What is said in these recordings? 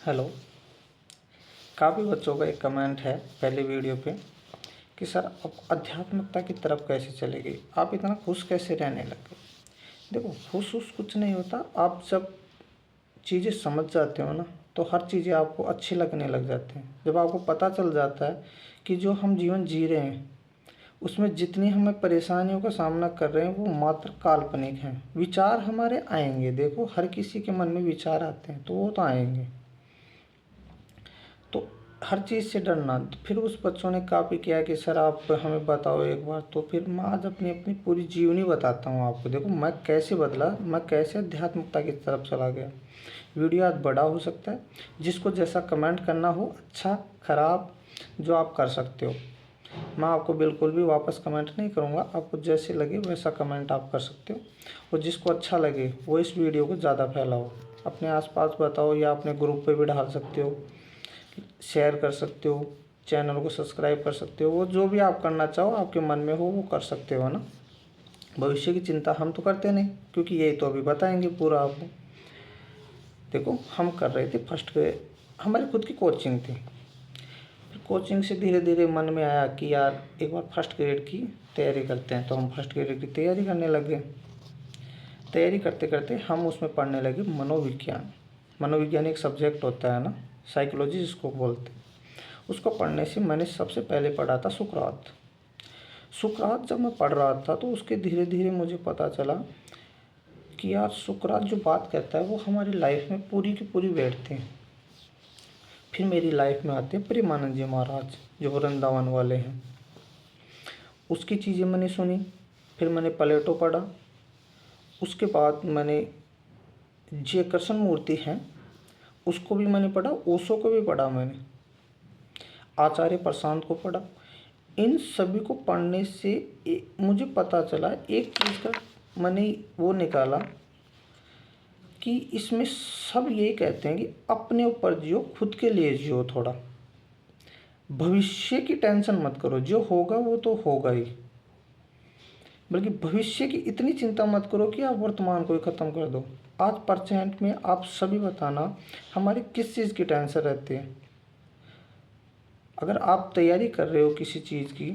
Hello. काफ़ी बच्चों का एक कमेंट है पहले वीडियो पे कि सर अब अध्यात्मकता की तरफ कैसे चलेगी, आप इतना खुश कैसे रहने लगे। देखो, खुश कुछ नहीं होता। आप जब चीज़ें समझ जाते हो ना, तो हर चीज़ें आपको अच्छी लगने लग जाती हैं। जब आपको पता चल जाता है कि जो हम जीवन जी रहे हैं उसमें जितनी हमें परेशानियों का सामना कर रहे हैं वो मात्र काल्पनिक हैं। विचार हमारे आएंगे, देखो हर किसी के मन में विचार आते हैं तो वो तो आएंगे। तो हर चीज़ से डरना। तो फिर उस बच्चों ने कॉपी किया कि सर आप हमें बताओ एक बार। तो फिर मैं आज अपनी अपनी पूरी जीवनी बताता हूँ आपको। देखो मैं कैसे बदला, मैं कैसे अध्यात्मकता की तरफ चला गया। वीडियो आज बड़ा हो सकता है, जिसको जैसा कमेंट करना हो, अच्छा खराब जो आप कर सकते हो। मैं आपको बिल्कुल भी वापस कमेंट नहीं करूँगा, आपको जैसे लगे वैसा कमेंट आप कर सकते हो। और जिसको अच्छा लगे वो इस वीडियो को ज़्यादा फैलाओ, अपने आसपास बताओ या अपने ग्रुप पे भी डाल सकते हो, शेयर कर सकते हो, चैनल को सब्सक्राइब कर सकते हो। वो जो भी आप करना चाहो, आपके मन में हो वो कर सकते हो ना। भविष्य की चिंता हम तो करते नहीं, क्योंकि यही तो अभी बताएंगे पूरा आपको। देखो हम कर रहे थे फर्स्ट के, हमारी खुद की कोचिंग थी। फिर कोचिंग से धीरे धीरे मन में आया कि यार एक बार फर्स्ट ग्रेड की तैयारी करते हैं। तो हम फर्स्ट ग्रेड की तैयारी करने लगे। तैयारी करते करते हम उसमें पढ़ने लगे मनोविज्ञान। मनोविज्ञान एक सब्जेक्ट होता है ना, साइकोलॉजी जिसको बोलते हैं। उसको पढ़ने से मैंने सबसे पहले पढ़ा था सुकरात। सुकरात जब मैं पढ़ रहा था तो उसके धीरे धीरे मुझे पता चला कि यार सुकरात जो बात कहता है वो हमारी लाइफ में पूरी की पूरी बैठते हैं। फिर मेरी लाइफ में आते हैं प्रेमानंद जी महाराज, जो वृंदावन वाले हैं। उसकी चीज़ें मैंने सुनी। फिर मैंने प्लेटो पढ़ा। उसके बाद मैंने जे कृष्ण मूर्ति हैं उसको भी मैंने पढ़ा, ओशो को भी पढ़ा, मैंने आचार्य प्रशांत को पढ़ा। इन सभी को पढ़ने से मुझे पता चला एक चीज़ का, मैंने वो निकाला कि इसमें सब यही कहते हैं कि अपने ऊपर जियो, खुद के लिए जियो। थोड़ा भविष्य की टेंशन मत करो, जो होगा वो तो होगा ही, बल्कि भविष्य की इतनी चिंता मत करो कि आप वर्तमान को ही ख़त्म कर दो। आज परसेंट में आप सभी बताना हमारी किस चीज़ की टेंशन रहती है। अगर आप तैयारी कर रहे हो किसी चीज़ की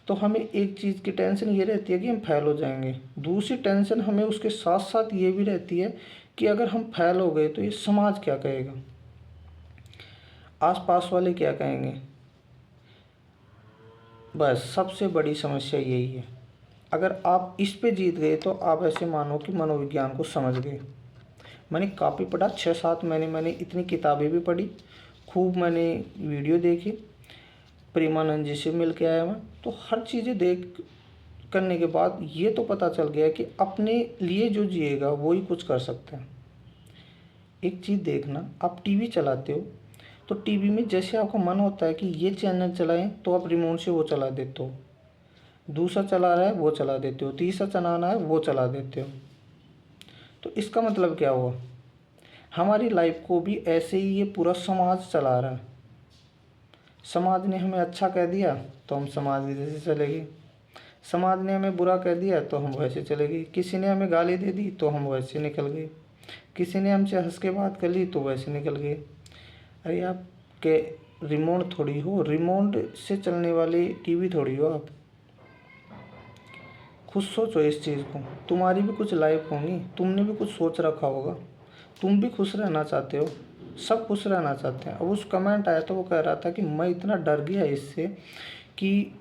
तो हमें एक चीज़ की टेंशन ये रहती है कि हम फेल हो जाएंगे। दूसरी टेंशन हमें उसके साथ साथ ये भी रहती है कि अगर हम फेल हो गए तो ये समाज क्या कहेगा, आसपास वाले क्या कहेंगे। बस सबसे बड़ी समस्या यही है। अगर आप इस पे जीत गए तो आप ऐसे मानो कि मनोविज्ञान को समझ गए। मैंने काफ़ी पढ़ा, 6-7 महीने मैंने इतनी किताबें भी पढ़ी, खूब मैंने वीडियो देखी, प्रेमानंद जी से मिल के आया मैं। तो हर चीज़ें देख करने के बाद ये तो पता चल गया कि अपने लिए जो जिएगा वो ही कुछ कर सकता है। एक चीज़ देखना, आप टीवी चलाते हो तो टीवी में जैसे आपका मन होता है कि ये चैनल चलाएं तो आप रिमोट से वो चला देते हो, दूसरा चला रहा है वो चला देते हो, तीसरा चलाना है वो चला देते हो। तो इसका मतलब क्या हुआ, हमारी लाइफ को भी ऐसे ही ये पूरा समाज चला रहा है। समाज ने हमें अच्छा कह दिया तो हम समाज के जैसे चलेंगे, समाज ने हमें बुरा कह दिया तो हम वैसे चले गए, किसी ने हमें गाली दे दी तो हम वैसे निकल गए, किसी ने हमसे हंस के बात कर ली तो वैसे निकल गए। अरे आप के रिमोट थोड़ी हो, रिमोट से चलने वाली टीवी थोड़ी हो आप। खुद सोचो इस चीज़ को, तुम्हारी भी कुछ लाइफ होगी, तुमने भी कुछ सोच रखा होगा, तुम भी खुश रहना चाहते हो, सब खुश रहना चाहते हैं। अब उस कमेंट आया तो वो कह रहा था कि मैं इतना डर गया इससे कि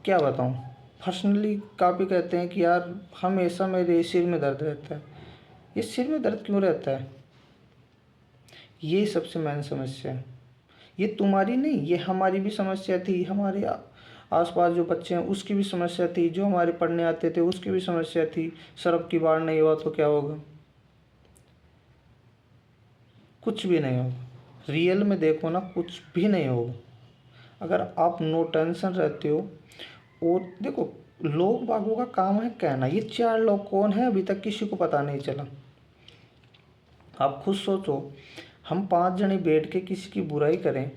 क्या बताऊँ। पर्सनली काफ़ी कहते हैं कि यार हमेशा मेरे सिर में दर्द रहता है। ये सिर में दर्द क्यों रहता है, ये सबसे मेन समस्या है। ये तुम्हारी नहीं, ये हमारी भी समस्या थी। हमारे आसपास जो बच्चे हैं उसकी भी समस्या थी, जो हमारे पढ़ने आते थे उसकी भी समस्या थी। सर अब की बार नहीं हुआ तो क्या होगा, कुछ भी नहीं होगा। रियल में देखो ना, कुछ भी नहीं होगा अगर आप नो टेंशन रहते हो। और देखो, लोग बागों का काम है कहना, ये 4 लोग कौन है अभी तक किसी को पता नहीं चला। आप खुद सोचो, हम 5 जने बैठ के किसी की बुराई करें,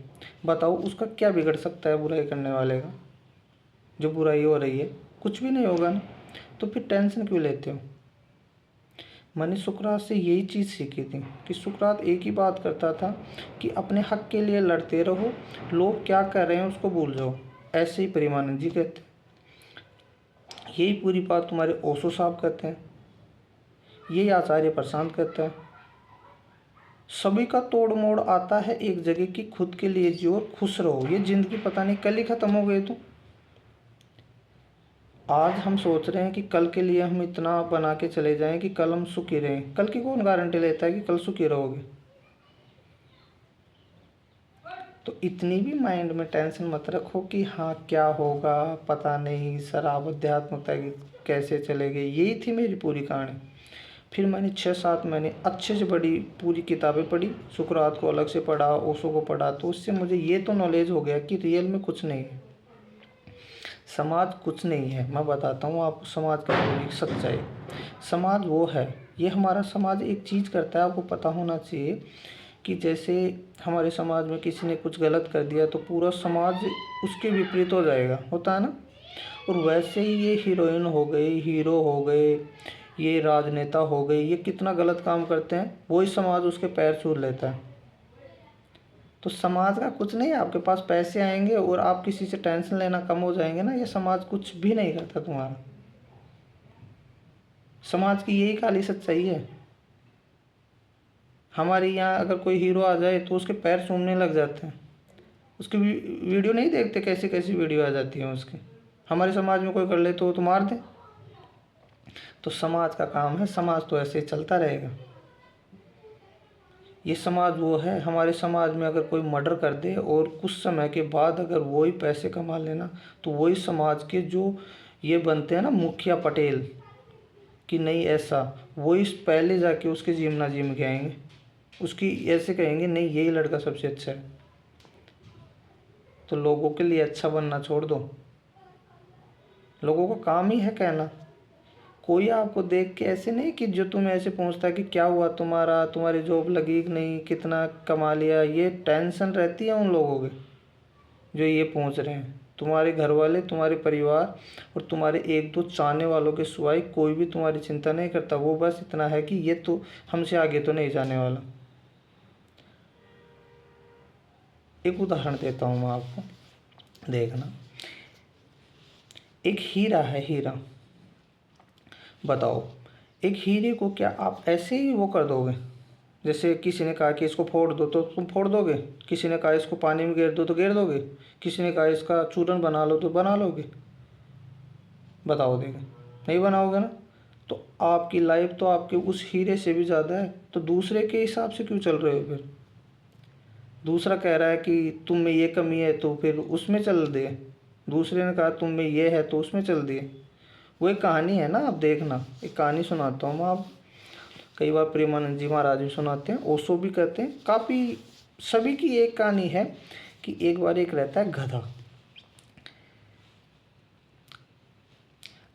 बताओ उसका क्या बिगड़ सकता है बुराई करने वाले का। जो बुराई हो रही है कुछ भी नहीं होगा ना, तो फिर टेंशन क्यों लेते हो। मैंने सुकरात से यही चीज़ सीखी थी कि सुकरात एक ही बात करता था कि अपने हक के लिए लड़ते रहो, लोग क्या कर रहे हैं उसको भूल जाओ। ऐसे ही प्रेमानंद जी कहते हैं, यही पूरी बात तुम्हारे ओशो साहब कहते हैं, यही आचार्य प्रशांत कहता है। सभी का तोड़ मोड़ आता है एक जगह की, खुद के लिए जियो और खुश रहो, ये जिंदगी पता नहीं कल ही खत्म हो गई। तो आज हम सोच रहे हैं कि कल के लिए हम इतना बना के चले जाएं कि कल हम सुखी रहें। कल की कौन गारंटी लेता है कि कल सुखी रहोगे। तो इतनी भी माइंड में टेंशन मत रखो कि हाँ क्या होगा पता नहीं, शराब अध्यात्मता की कैसे चलेगी। यही थी मेरी पूरी कहानी। फिर मैंने 6-7 महीने अच्छे से बड़ी पूरी किताबें पढ़ी, सुकरात को अलग से पढ़ा, ओशो को पढ़ा। तो उससे मुझे ये तो नॉलेज हो गया कि रियल में कुछ नहीं है, समाज कुछ नहीं है। मैं बताता हूँ आपको समाज का पूरी सच्चाई। समाज वो है, ये हमारा समाज एक चीज़ करता है, आपको पता होना चाहिए कि जैसे हमारे समाज में किसी ने कुछ गलत कर दिया तो पूरा समाज उसके विपरीत हो जाएगा, होता है ना। और वैसे ही ये हीरोइन हो गई, हीरो हो गए, ये राजनेता हो गए, ये कितना गलत काम करते हैं, वही समाज उसके पैर छू लेता है। तो समाज का कुछ नहीं है, आपके पास पैसे आएंगे और आप किसी से टेंशन लेना कम हो जाएंगे ना, ये समाज कुछ भी नहीं करता तुम्हारा। समाज की यही काली सच्चाई है। हमारे यहाँ अगर कोई हीरो आ जाए तो उसके पैर सूंघने लग जाते हैं, उसकी वीडियो नहीं देखते, कैसी कैसी वीडियो आ जाती है उसकी। हमारे समाज में कोई कर ले तो मार दे। तो समाज का काम है, समाज तो ऐसे ही चलता रहेगा। ये समाज वो है, हमारे समाज में अगर कोई मर्डर कर दे और कुछ समय के बाद अगर वही पैसे कमा लेना, तो वही समाज के जो ये बनते हैं ना मुखिया पटेल, कि नहीं ऐसा, वही पहले जाके उसके जिम ना जिम के आएंगे, उसकी ऐसे कहेंगे नहीं यही लड़का सबसे अच्छा है। तो लोगों के लिए अच्छा बनना छोड़ दो, लोगों का काम ही है कहना। कोई आपको देख के ऐसे नहीं कि जो तुम्हें ऐसे पूछता है कि क्या हुआ तुम्हारा, तुम्हारी जॉब लगी कि नहीं, कितना कमा लिया, ये टेंशन रहती है उन लोगों की जो ये पूछ रहे हैं। तुम्हारे घर वाले, तुम्हारे परिवार और तुम्हारे एक दो चाहने वालों के सिवाय कोई भी तुम्हारी चिंता नहीं करता। वो बस इतना है कि ये तो हमसे आगे तो नहीं जाने वाला। एक उदाहरण देता हूँ मैं आपको, देखना। एक हीरा है, हीरा, बताओ एक हीरे को क्या आप ऐसे ही वो कर दोगे? जैसे किसी ने कहा कि इसको फोड़ दो तो तुम फोड़ दोगे, किसी ने कहा इसको पानी में गिर दो तो गिर दोगे, किसी ने कहा इसका चूरन बना लो तो बना लोगे? बताओ देगा, नहीं बनाओगे ना। तो आपकी लाइफ तो आपके उस हीरे से भी ज़्यादा है, तो दूसरे के हिसाब से क्यों चल रहे हो फिर? दूसरा कह रहा है कि तुम में ये कमी है तो फिर उसमें चल दिए, दूसरे ने कहा तुम में ये है तो उसमें चल दिए। वो एक कहानी है ना, आप देखना, एक कहानी सुनाता हूँ मैं आप। कई बार प्रेमानंद जी महाराज भी सुनाते हैं, ओशो भी कहते हैं, काफ़ी सभी की एक कहानी है कि एक बार एक रहता है गधा।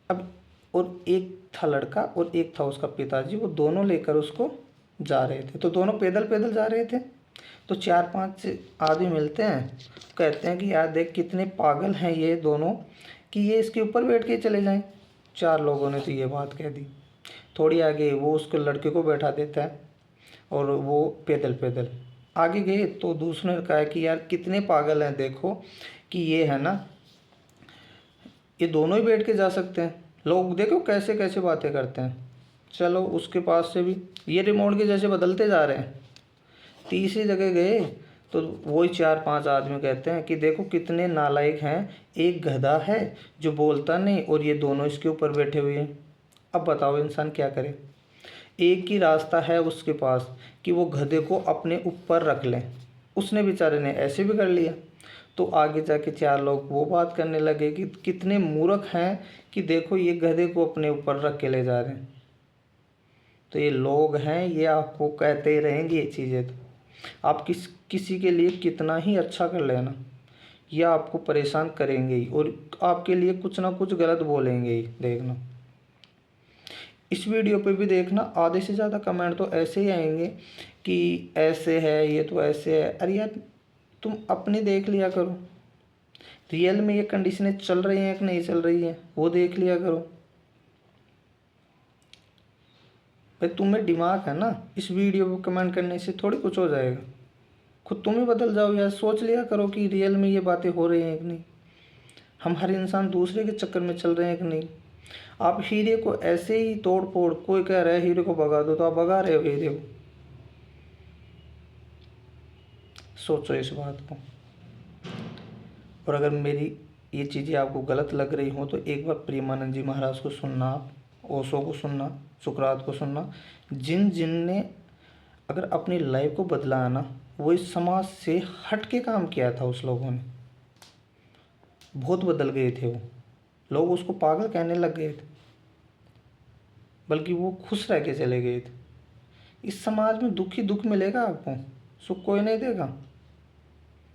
अब और एक था लड़का और एक था उसका पिताजी, वो दोनों लेकर उसको जा रहे थे। तो दोनों पैदल पैदल जा रहे थे। तो 4-5 आदमी मिलते हैं, कहते हैं कि यार देख कितने पागल हैं ये दोनों कि ये इसके ऊपर बैठ के चले जाएं। 4 लोगों ने तो ये बात कह दी। थोड़ी आगे वो उसको लड़के को बैठा देता है और वो पैदल पैदल आगे गए। तो दूसरे ने कहा कि यार कितने पागल हैं, देखो कि ये है ना, ये दोनों ही बैठ के जा सकते हैं, लोग देखो कैसे कैसे बातें करते हैं। चलो उसके पास से भी ये रिमोट के जैसे बदलते जा रहे हैं। तीसरी जगह गए तो वही 4-5 आदमी कहते हैं कि देखो कितने नालायक हैं, एक गधा है जो बोलता नहीं और ये दोनों इसके ऊपर बैठे हुए हैं। अब बताओ इंसान क्या करे? एक ही रास्ता है उसके पास कि वो गधे को अपने ऊपर रख लें। उसने बेचारे ने ऐसे भी कर लिया। तो आगे जाके 4 लोग वो बात करने लगे कि कितने मूर्ख हैं कि देखो ये गधे को अपने ऊपर रख के ले जा रहे हैं। तो ये लोग हैं, ये आपको कहते ही रहेंगे ये चीज़ें। तो आप किसी के लिए कितना ही अच्छा कर लेना, ये आपको परेशान करेंगे ही और आपके लिए कुछ ना कुछ गलत बोलेंगे ही, देखना। इस वीडियो पे भी देखना आधे से ज़्यादा कमेंट तो ऐसे ही आएंगे कि ऐसे है, ये तो ऐसे है। अरे यार तुम अपनी देख लिया करो, रियल में ये कंडीशनें चल रही हैं कि नहीं चल रही हैं वो देख लिया करो। भाई तुम्हें दिमाग है ना, इस वीडियो को कमेंट करने से थोड़ी कुछ हो जाएगा। खुद तुम ही बदल जाओ यार, सोच लिया करो कि रियल में ये बातें हो रही हैं कि नहीं। हम हर इंसान दूसरे के चक्कर में चल रहे हैं कि नहीं। आप हीरे को ऐसे ही तोड़ फोड़, कोई कह रहा है हीरे को भगा दो तो आप भगा रहे हो हीरे को। सोचो इस बात को। और अगर मेरी ये चीज़ें आपको गलत लग रही हो तो एक बार प्रेमानंद जी महाराज को सुनना, आप ओशो को सुनना, सुकरात को सुनना। जिन जिन ने अगर अपनी लाइफ को बदला है ना, वो इस समाज से हट के काम किया था। उस लोगों ने बहुत बदल गए थे। वो लोग उसको पागल कहने लग गए थे, बल्कि वो खुश रह के चले गए थे। इस समाज में दुख ही दुख मिलेगा आपको, सुख कोई नहीं देगा।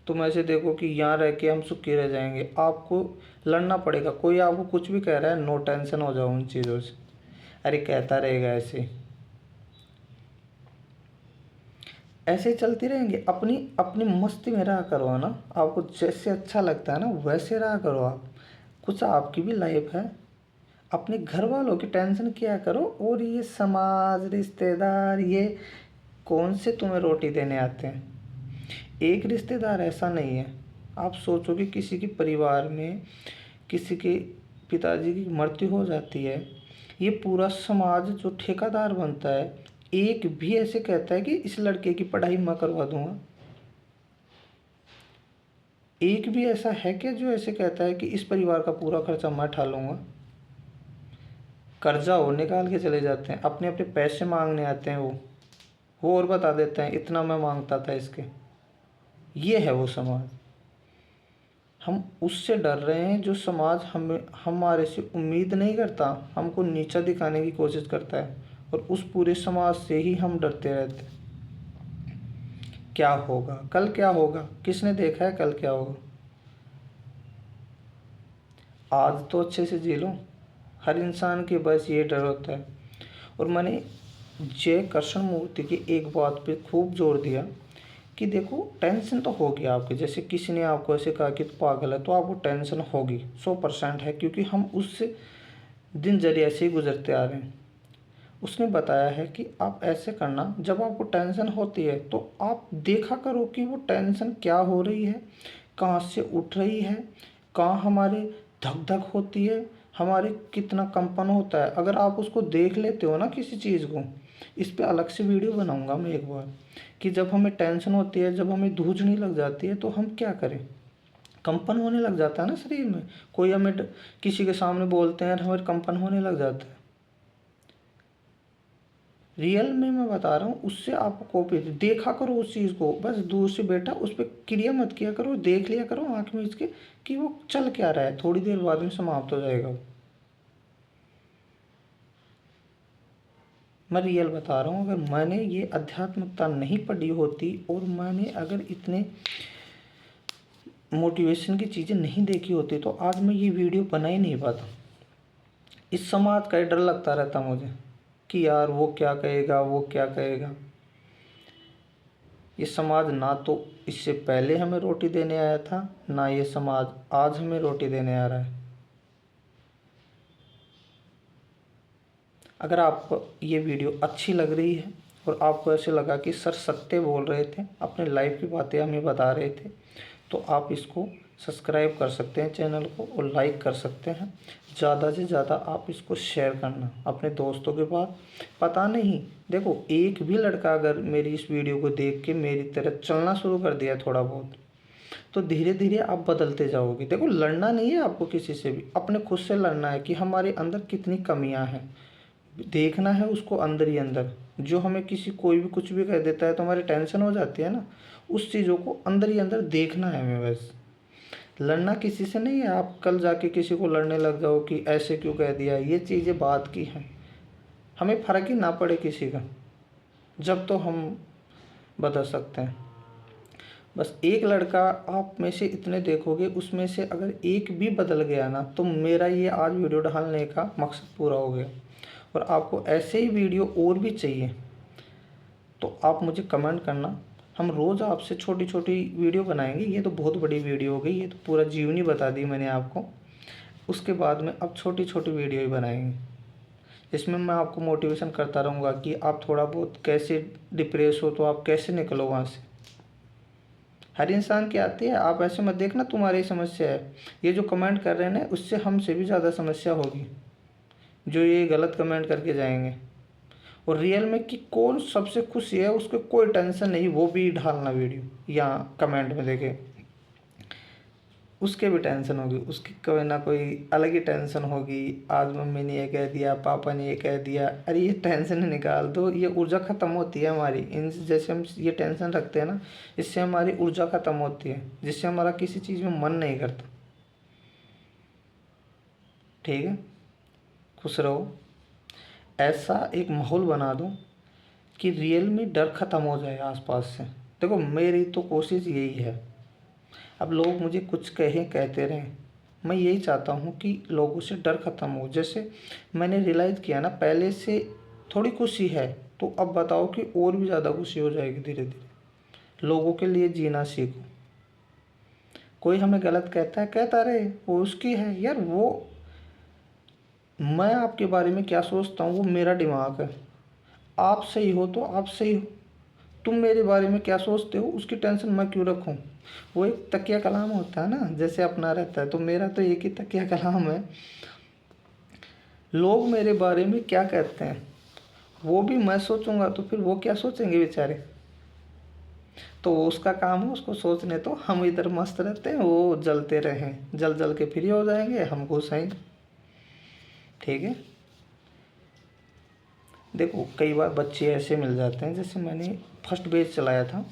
तुम ऐसे देखो कि यहाँ रह के हम सुखी रह जाएंगे, आपको लड़ना पड़ेगा। कोई आपको कुछ भी कह रहा है, नो टेंशन हो जाओ उन चीज़ों से। अरे कहता रहेगा ऐसे, ऐसे ही चलती रहेंगे। अपनी अपनी मस्ती में रहा करो ना, आपको जैसे अच्छा लगता है ना वैसे रहा करो। आप कुछ आपकी भी लाइफ है, अपने घर वालों की टेंशन किया करो। और ये समाज, रिश्तेदार, ये कौन से तुम्हें रोटी देने आते हैं। एक रिश्तेदार ऐसा नहीं है। आप सोचो कि किसी के परिवार में किसी के पिताजी की मृत्यु हो जाती है, ये पूरा समाज जो ठेकेदार बनता है, एक भी ऐसे कहता है कि इस लड़के की पढ़ाई मैं करवा दूंगा। एक भी ऐसा है कि जो ऐसे कहता है कि इस परिवार का पूरा खर्चा मैं ठालूंगा। कर्जा और निकाल के चले जाते हैं, अपने अपने पैसे मांगने आते हैं। वो और बता देते हैं इतना मैं मांगता था इसके। ये है वो समाज। हम उससे डर रहे हैं जो समाज हमें हमारे से उम्मीद नहीं करता, हमको नीचा दिखाने की कोशिश करता है। और उस पूरे समाज से ही हम डरते रहते हैं। क्या होगा कल, क्या होगा, किसने देखा है कल क्या होगा। आज तो अच्छे से जी लो। हर इंसान के बस ये डर होता है। और मैंने जय कृष्ण मूर्ति की एक बात पे खूब जोर दिया कि देखो टेंशन तो होगी आपके। जैसे किसी ने आपको ऐसे कहा कि पागल है, तो आपको टेंशन होगी, 100% है, क्योंकि हम उससे दिनचर्या से ही गुजरते आ रहे हैं। उसने बताया है कि आप ऐसे करना, जब आपको टेंशन होती है तो आप देखा करो कि वो टेंशन क्या हो रही है, कहाँ से उठ रही है, कहाँ हमारे धक धक होती है, हमारे कितना कंपन होता है। अगर आप उसको देख लेते हो ना किसी चीज़ को, इस पे अलग से वीडियो बनाऊंगा मैं एक बार, कि जब हमें टेंशन होती है, जब हमें धूजनी लग जाती है तो हम क्या करें। कंपन होने लग जाता है ना शरीर में। कोई हमें किसी के सामने बोलते हैं, हमें कंपन होने लग जाता है। रियल में मैं बता रहा हूँ, उससे आपको कॉपी देखा करो उस चीज़ को। बस दूर से बैठा उस पर क्रिया मत किया करो, देख लिया करो आँख में इसके कि वो चल क्या रहा है। थोड़ी देर बाद में समाप्त हो जाएगा वो। मैं रियल बता रहा हूँ। अगर मैंने ये आध्यात्मिकता नहीं पढ़ी होती और मैंने अगर इतने मोटिवेशन की चीज़ें नहीं देखी होती तो आज मैं ये वीडियो बना ही नहीं पाता। इस समाज का ही डर लगता रहता मुझे कि यार वो क्या कहेगा, वो क्या कहेगा। ये समाज ना तो इससे पहले हमें रोटी देने आया था, ना ये समाज आज हमें रोटी देने आ रहा है। अगर आपको ये वीडियो अच्छी लग रही है और आपको ऐसे लगा कि सर सत्य बोल रहे थे, अपने लाइफ की बातें हमें बता रहे थे, तो आप इसको सब्सक्राइब कर सकते हैं चैनल को और लाइक कर सकते हैं। ज़्यादा से ज़्यादा आप इसको शेयर करना अपने दोस्तों के पास। पता नहीं, देखो एक भी लड़का अगर मेरी इस वीडियो को देख के मेरी तरह चलना शुरू कर दिया थोड़ा बहुत, तो धीरे धीरे आप बदलते जाओगे। देखो लड़ना नहीं है आपको किसी से भी, अपने खुद से लड़ना है कि हमारे अंदर कितनी कमियां हैं। देखना है उसको अंदर ही अंदर। जो हमें किसी कोई भी कुछ भी कह देता है तो हमारी टेंशन हो जाती है ना, उस चीज़ों को अंदर ही अंदर देखना है हमें। बस लड़ना किसी से नहीं है। आप कल जाके किसी को लड़ने लग जाओ कि ऐसे क्यों कह दिया, ये चीज़ें बात की हैं। हमें फ़र्क ही ना पड़े किसी का, जब तो हम बदल सकते हैं। बस एक लड़का आप में से इतने देखोगे, उसमें से अगर एक भी बदल गया ना, तो मेरा ये आज वीडियो डालने का मकसद पूरा हो गया। और आपको ऐसे ही वीडियो और भी चाहिए तो आप मुझे कमेंट करना। हम रोज़ आपसे छोटी छोटी वीडियो बनाएंगे। ये तो बहुत बड़ी वीडियो हो गई, ये तो पूरा जीवनी बता दी मैंने आपको। उसके बाद में अब छोटी छोटी वीडियो ही बनाएंगे। इसमें मैं आपको मोटिवेशन करता रहूँगा कि आप थोड़ा बहुत कैसे डिप्रेस हो तो आप कैसे निकलो वहाँ से। हर इंसान की आती है, आप ऐसे मत देखना तुम्हारी समस्या है। ये जो कमेंट कर रहे हैं ना, उससे हमसे भी ज़्यादा समस्या होगी जो ये गलत कमेंट करके जाएंगे। और रियल में कि कौन सबसे खुश है उसको कोई टेंशन नहीं, वो भी डालना वीडियो या कमेंट में देखे, उसके भी टेंशन होगी, उसकी कोई ना कोई अलग ही टेंशन होगी। आज मम्मी ने ये कह दिया, पापा ने ये कह दिया, अरे ये टेंशन निकाल दो, ये ऊर्जा ख़त्म होती है हमारी। इन जैसे हम ये टेंशन रखते हैं ना, इससे हमारी ऊर्जा ख़त्म होती है, जिससे हमारा किसी चीज़ में मन नहीं करता। ठीक है, खुश रहो। ऐसा एक माहौल बना दो कि रियल में डर ख़त्म हो जाए आसपास से। देखो मेरी तो कोशिश यही है। अब लोग मुझे कुछ कहते रहें, मैं यही चाहता हूँ कि लोगों से डर ख़त्म हो। जैसे मैंने रियलाइज़ किया ना, पहले से थोड़ी खुशी है तो अब बताओ कि और भी ज़्यादा खुशी हो जाएगी धीरे धीरे। लोगों के लिए जीना सीखो। कोई हमें गलत कहता है, कहता रहे, वो उसकी है यार। वो मैं आपके बारे में क्या सोचता हूँ वो मेरा दिमाग है। आप सही हो तो आप सही हो, तुम मेरे बारे में क्या सोचते हो उसकी टेंशन मैं क्यों रखूं। वो एक तकिया कलाम होता है ना, जैसे अपना रहता है, तो मेरा तो एक ही तकिया कलाम है। लोग मेरे बारे में क्या कहते हैं वो भी मैं सोचूंगा तो फिर वो क्या सोचेंगे बेचारे। तो वो उसका काम है, उसको सोचने। तो हम इधर मस्त रहते हैं, वो जलते रहें, जल जल के फ्री हो जाएंगे, हम खुश हैं। ठीक है। देखो कई बार बच्चे ऐसे मिल जाते हैं, जैसे मैंने फर्स्ट बेच चलाया था,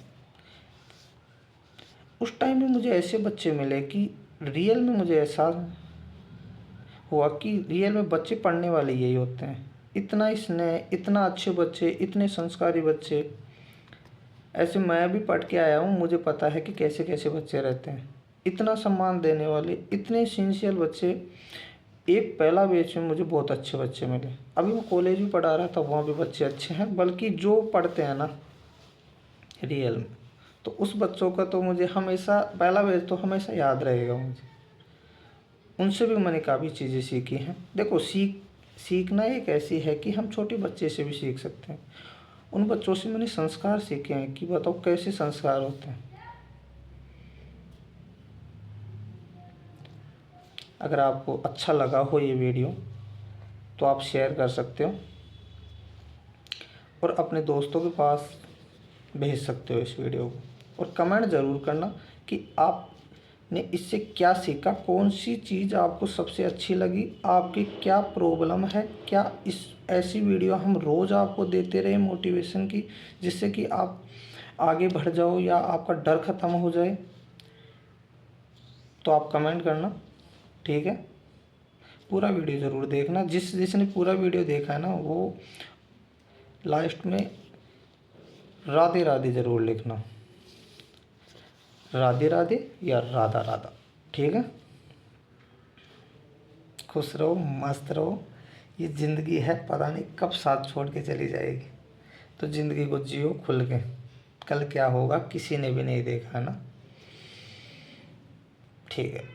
उस टाइम में मुझे ऐसे बच्चे मिले कि रियल में मुझे एहसास हुआ कि रियल में बच्चे पढ़ने वाले यही होते हैं। इतना स्नेह, इतना अच्छे बच्चे, इतने संस्कारी बच्चे। ऐसे मैं भी पढ़ के आया हूँ, मुझे पता है कि कैसे कैसे बच्चे रहते हैं। इतना सम्मान देने वाले, इतने सिंसियर बच्चे। एक पहला बैच में मुझे बहुत अच्छे बच्चे मिले। अभी मैं कॉलेज भी पढ़ा रहा था, वहाँ भी बच्चे अच्छे हैं, बल्कि जो पढ़ते हैं ना रियल में, तो उस बच्चों का तो मुझे हमेशा पहला बैच तो हमेशा याद रहेगा मुझे। उनसे भी मैंने काफ़ी चीज़ें सीखी हैं। देखो सीखना एक ऐसी है कि हम छोटे बच्चे से भी सीख सकते हैं। उन बच्चों से मैंने संस्कार सीखे हैं कि बताओ कैसे संस्कार होते हैं। अगर आपको अच्छा लगा हो ये वीडियो तो आप शेयर कर सकते हो और अपने दोस्तों के पास भेज सकते हो इस वीडियो को। और कमेंट ज़रूर करना कि आपने इससे क्या सीखा, कौन सी चीज़ आपको सबसे अच्छी लगी, आपकी क्या प्रॉब्लम है। क्या इस ऐसी वीडियो हम रोज़ आपको देते रहे मोटिवेशन की, जिससे कि आप आगे बढ़ जाओ या आपका डर ख़त्म हो जाए। तो आप कमेंट करना। ठीक है, पूरा वीडियो ज़रूर देखना। जिसने पूरा वीडियो देखा है ना, वो लास्ट में राधे राधे ज़रूर लिखना, राधे राधे या राधा राधा। ठीक है, खुश रहो, मस्त रहो। ये ज़िंदगी है, पता नहीं कब साथ छोड़ के चली जाएगी, तो ज़िंदगी को जियो खुल के। कल क्या होगा किसी ने भी नहीं देखा है ना। ठीक है।